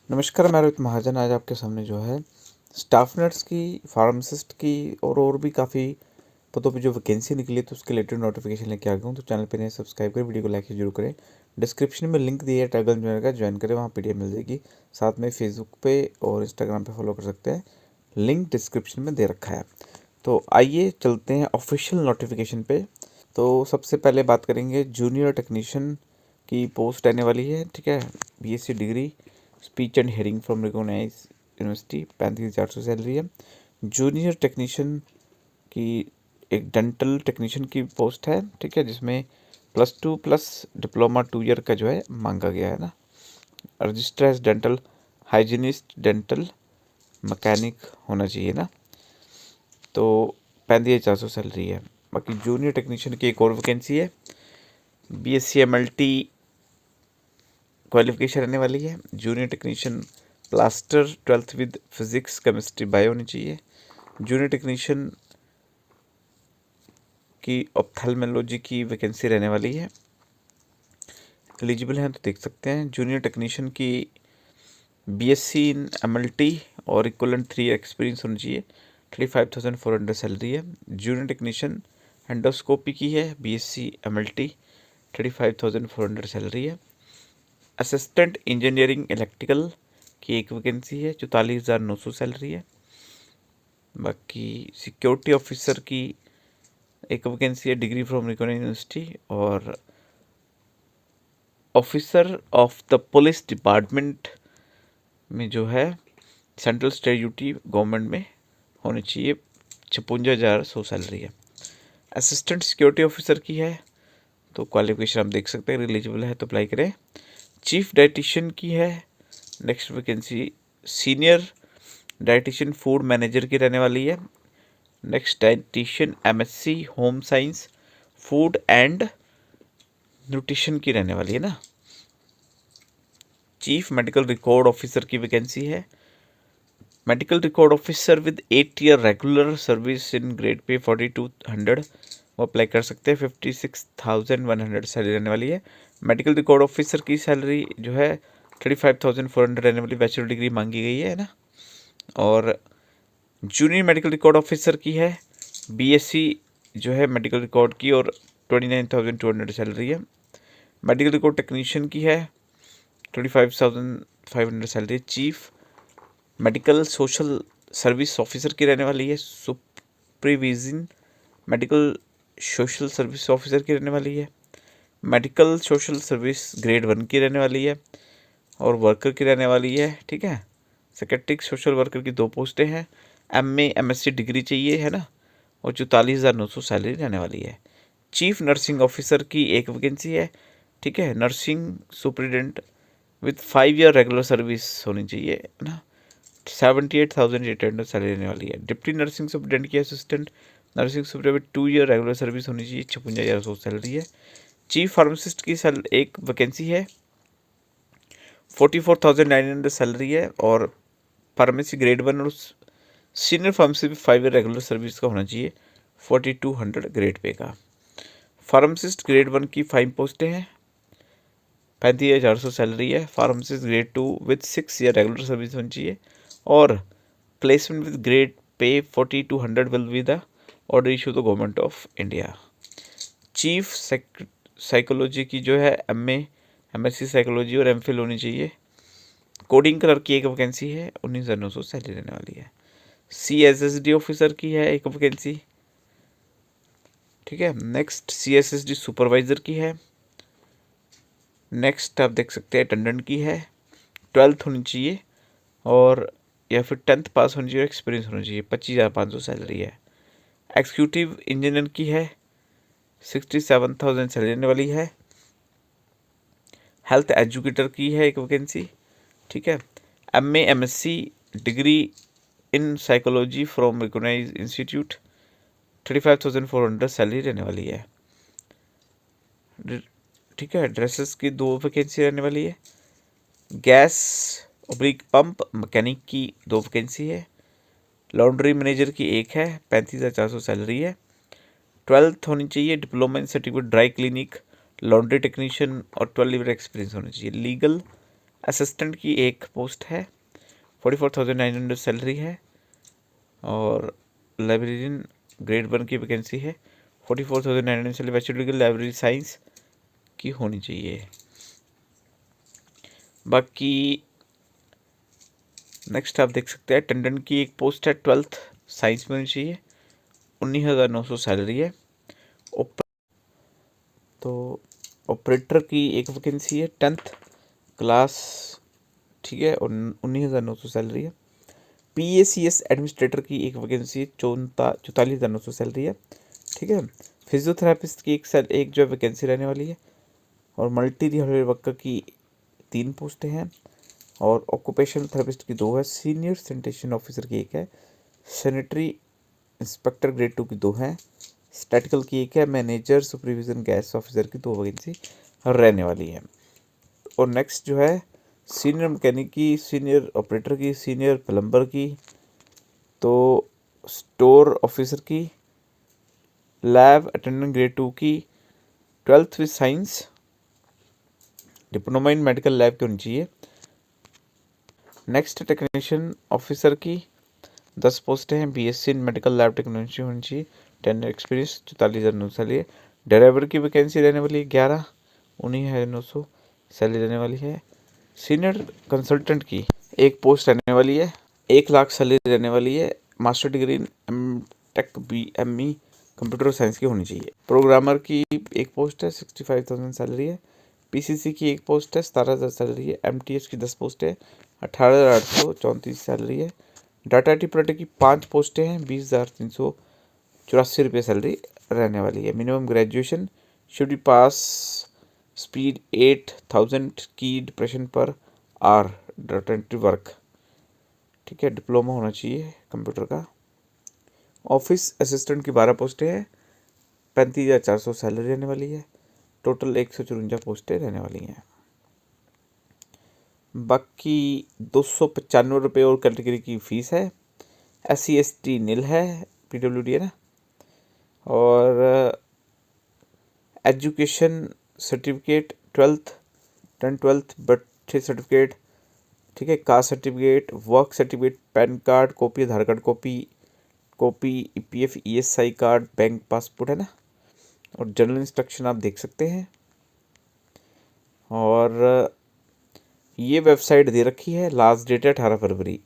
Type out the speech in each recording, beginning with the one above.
नमस्कार, मैं रोहित महाजन आज आपके सामने जो है स्टाफ नर्स की, फार्मासिस्ट की और भी काफ़ी पदों पे जो वैकेंसी निकली है तो उसके रिलेटेड नोटिफिकेशन लेके आ गया हूँ। तो चैनल पे नए सब्सक्राइब करें, वीडियो को लाइक जरूर करें। डिस्क्रिप्शन में लिंक दिया है टेलीग्राम चैनल का, ज्वाइन करें, वहाँ पीडीएफ मिल जाएगी। साथ में फेसबुक पे और इंस्टाग्राम पे फॉलो कर सकते हैं, लिंक डिस्क्रिप्शन में दे रखा है। तो आइए चलते हैं ऑफिशियल नोटिफिकेशन पे। तो सबसे पहले बात करेंगे जूनियर टेक्नीशियन की पोस्ट आने वाली है, ठीक है। BSc degree, speech and hearing from recognise university, 35,400 salary है। जूनियर टेक्नीशियन की एक डेंटल टेक्नीशियन की पोस्ट है, ठीक है, जिसमें +2 प्लस डिप्लोमा 2 ईयर का जो है मांगा गया है ना। Register as dental hygienist, dental mechanic होना चाहिए ना। तो 35,400 सैलरी है। बाकी जूनियर टेक्नीशियन की एक और वैकेंसी है, बीएससी एमएलटी क्वालिफिकेशन रहने वाली है। Junior technician plaster 12th with physics chemistry bio होनी चाहिए। जूनियर टेक्नीशियन की ऑप्थेल्मोलॉजी की वैकेंसी रहने वाली है। एलिजिबल हैं तो देख सकते हैं। जूनियर टेक्नीशियन की बीएससी इन एमएलटी और इक्वलेंट 3 एक्सपीरियंस होनी चाहिए। 35,400 सैलरी है। जूनियर टेक्नीशियन एंडोस्कोपी की है, बीएससी एमएलटी, 35,400 सैलरी है। असिस्टेंट इंजीनियरिंग इलेक्ट्रिकल की एक वैकेंसी है, 44,900 सैलरी है। बाकी सिक्योरिटी ऑफिसर की एक वैकेंसी है, डिग्री फ्रॉम रिकॉग्नाइज्ड यूनिवर्सिटी। और officer of the police department में जो है सेंट्रल स्टेट ड्यूटी गवर्नमेंट में होनी चाहिए, 56,100 सैलरी है। असिस्टेंट सिक्योरिटी ऑफिसर की है, तो क्वालिफिकेशन आप देख सकते हैं, एलिजिबल है तो अप्लाई करें। चीफ डाइटिशियन की है next vacancy, senior dietitian food manager की रहने वाली है। Next dietitian MSc home science food and nutrition की रहने वाली है ना। चीफ मेडिकल रिकॉर्ड ऑफिसर की वैकेंसी है। Medical record officer with 8 year regular service in grade pay 4200 वो अप्लाई कर सकते हैं। 56,100 सैलरी रहने वाली है। मेडिकल रिकॉर्ड ऑफिसर की सैलरी जो है 35,400 रहने वाली, बैचलर डिग्री मांगी गई है ना। और जूनियर मेडिकल रिकॉर्ड ऑफिसर की है बीएससी जो है मेडिकल रिकॉर्ड की, और 29,200 सैलरी है। मेडिकल रिकॉर्ड टेक्नीशियन की है 25,500 salary. Chief medical social service officer की रहने वाली है। Supervision medical social service officer की रहने वाली है। मेडिकल सोशल सर्विस ग्रेड 1 की रहने वाली है और वर्कर की रहने वाली है, ठीक है। सेक्रेटरी सोशल वर्कर की 2 पोस्टें हैं। एमए एमएससी डिग्री चाहिए है ना, और 44,900 सैलरी रहने वाली है। चीफ नर्सिंग ऑफिसर की एक वैकेंसी है, ठीक है। Nursing superintendent with 5 year regular service होनी चाहिए ना, 78,800 सैलरी रहने वाली है। डिप्टी नर्सिंग सुपरिटेंडेंट की assistant nursing superintendent 2 year regular service होनी चाहिए, 56,100 सैलरी है। चीफ फार्मासिस्ट की एक वैकेंसी है, 44,900 सैलरी है। और फार्मेसी ग्रेड 1 और senior pharmacy 5 year regular service का होना चाहिए, 4,200 ग्रेड पे का। फार्मासिस्ट ग्रेड 1 की 5 पोस्टें हैं, 35,400 सैलरी है। Pharmacist grade 2 with 6 year regular service होनी चाहिए, और placement with grade pay 4,200 will be the order issue the government of India. Chief psychology की जो है एमए एमएससी साइकोलॉजी और एमफिल होनी चाहिए। कोडिंग कलर की एक वैकेंसी है, 19,900 सैलरी रहने वाली है। CSSD ऑफिसर की है एक वैकेंसी, ठीक है। नेक्स्ट CSSD सुपरवाइजर की है। नेक्स्ट आप देख सकते हैं अटेंडेंट की है, 12th होनी चाहिए और या फिर 10th पास होनी चाहिए, एक्सपीरियंस होना चाहिए, 25,500 सैलरी है। एग्जीक्यूटिव इंजीनियर की है, 67,000 सैलरी रहने वाली है। हेल्थ एजुकेटर की है एक वैकेंसी, ठीक है। MA MSc degree in psychology from recognized institute, 35,400 salary रहने वाली है, ठीक है। ड्रेसेस की 2 वैकेंसी रहने वाली है। गैस ऑब्लिक पंप मैकेनिक की 2 वैकेंसी है। लॉन्ड्री मैनेजर की एक है, 35,400 सैलरी है। 12th होनी चाहिए, diploma in certificate dry clinic laundry technician और 12 ईयर एक्सपीरियंस होना चाहिए। लीगल असिस्टेंट की एक पोस्ट है, 44,900 सैलरी है। और लाइब्रेरियन ग्रेड 1 की वैकेंसी है, 44,900 salary, bachelor degree library science की होनी चाहिए। बाकी नेक्स्ट आप देख सकते हैं अटेंडेंट की एक पोस्ट है, 12th साइंस में होनी चाहिए, 19,900 सैलरी है। तो ऑपरेटर की एक वैकेंसी है, 10th क्लास, ठीक है, और 19,900 सैलरी है। PACS एडमिनिस्ट्रेटर की एक वैकेंसी है, 44,900 सैलरी है, ठीक है। फिजियोथेरापिस्ट की एक जो वैकेंसी रहने वाली है। और मल्टी रिहेबिलिटेशन वर्कर की 3 पोस्टें हैं। और ऑक्यूपेशनल थेरेपिस्ट की 2 है, सीनियर सैनिटेशन ऑफिसर की 1 है, सैनिटरी इंस्पेक्टर ग्रेड 2 की 2 है, स्टैटिकल की 1 है, मैनेजर सुपरविजन गैस ऑफिसर की 2 वैकेंसी रहने वाली है। और नेक्स्ट जो है सीनियर मैकेनिक की, सीनियर ऑपरेटर की, सीनियर प्लम्बर की, तो स्टोर ऑफिसर की, लैब अटेंडेंट ग्रेड 2 की, 12th with science, diploma in medical lab की होनी चाहिए। नेक्स्ट टेक्नीशियन ऑफिसर की 10 पोस्टें हैं, BSc इन मेडिकल लैब टेक्नोलॉजी होनी चाहिए, 10 एक्सपीरियंस, 44,900 सैलरी है। ड्राइवर की वैकेंसी रहने वाली है 11, 19,900 सैलरी रहने वाली है। सीनियर कंसल्टेंट की एक पोस्ट रहने वाली है, 1 लाख सैलरी रहने वाली है। Master degree in tech BME computer science की होनी चाहिए। प्रोग्रामर की एक पोस्ट है, 65,000 सैलरी है। PCC की एक पोस्ट है, 17,000 सैलरी है। MTS की 10 पोस्ट है, 18,834 सैलरी है। डाटा ऑपरेटर की 5 पोस्टें हैं, 20,384 रुपये सैलरी रहने वाली है। Minimum graduation should be pass speed 8,000 की डिप्रेशन पर आर डाटा वर्क, ठीक है। डिप्लोमा होना चाहिए कंप्यूटर का। ऑफिस असिस्टेंट की 12 पोस्टें हैं, 35,400 सैलरी रहने वाली है। टोटल 154 पोस्टें रहने वाली हैं। बाकी 295 रुपये और कैटेगरी की फ़ीस है। SC ST नील है, PWD है ना। और education certificate 12th birth certificate, ठीक है, caste certificate, work certificate, PAN card copy, Aadhaar card copy, EPF ESI card, bank passport है ना। और जनरल इंस्ट्रक्शन आप देख सकते हैं। और ये वेबसाइट दे रखी है, लास्ट डेट है 18 फरवरी।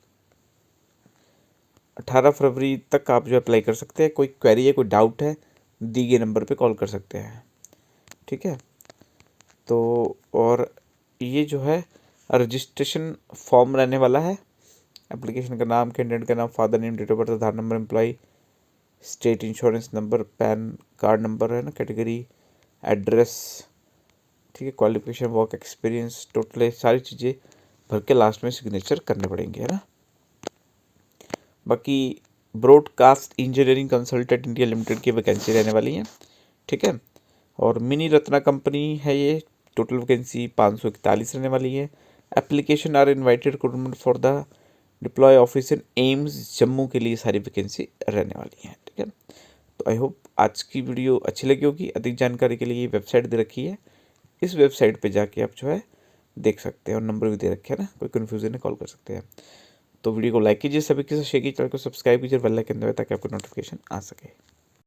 18 फरवरी तक आप जो अप्लाई कर सकते हैं। कोई क्वेरी है, कोई डाउट है, दी गए नंबर पे कॉल कर सकते हैं, ठीक है। तो और ये जो है रजिस्ट्रेशन फॉर्म रहने वाला है। एप्लीकेशन का नाम, कैंडिडेट का नाम, father name, date of birth, Aadhaar number, employ, state insurance number, PAN card number है ना, कैटेगरी, एड्रेस, ठीक है, क्वालिफिकेशन, वर्क एक्सपीरियंस, टोटल सारी चीज़ें भर के लास्ट में सिग्नेचर करने पड़ेंगे, है ना। बाकी broadcast engineering consultant India limited की वैकेंसी रहने वाली है, ठीक है। और मिनी रत्ना कंपनी है ये, टोटल वैकेंसी 541 रहने वाली है। Application are invited recruitment for the deploy office in AIIMS Jammu के लिए सारी वैकेंसी रहने वाली है, ठीक है। तो आई होप आज की वीडियो अच्छी लगी होगी। अधिक जानकारी के लिए वेबसाइट दे रखी है, इस वेबसाइट पे जाके आप जो है देख सकते हैं। और नंबर भी दे रखे हैं ना, कोई कन्फ्यूजन है कॉल कर सकते हैं। तो वीडियो को लाइक कीजिए, सभी के साथ शेयर कीजिए, चैनल को सब्सक्राइब कीजिए, बेल आइकन दबाइए ताकि आपको नोटिफिकेशन आ सके।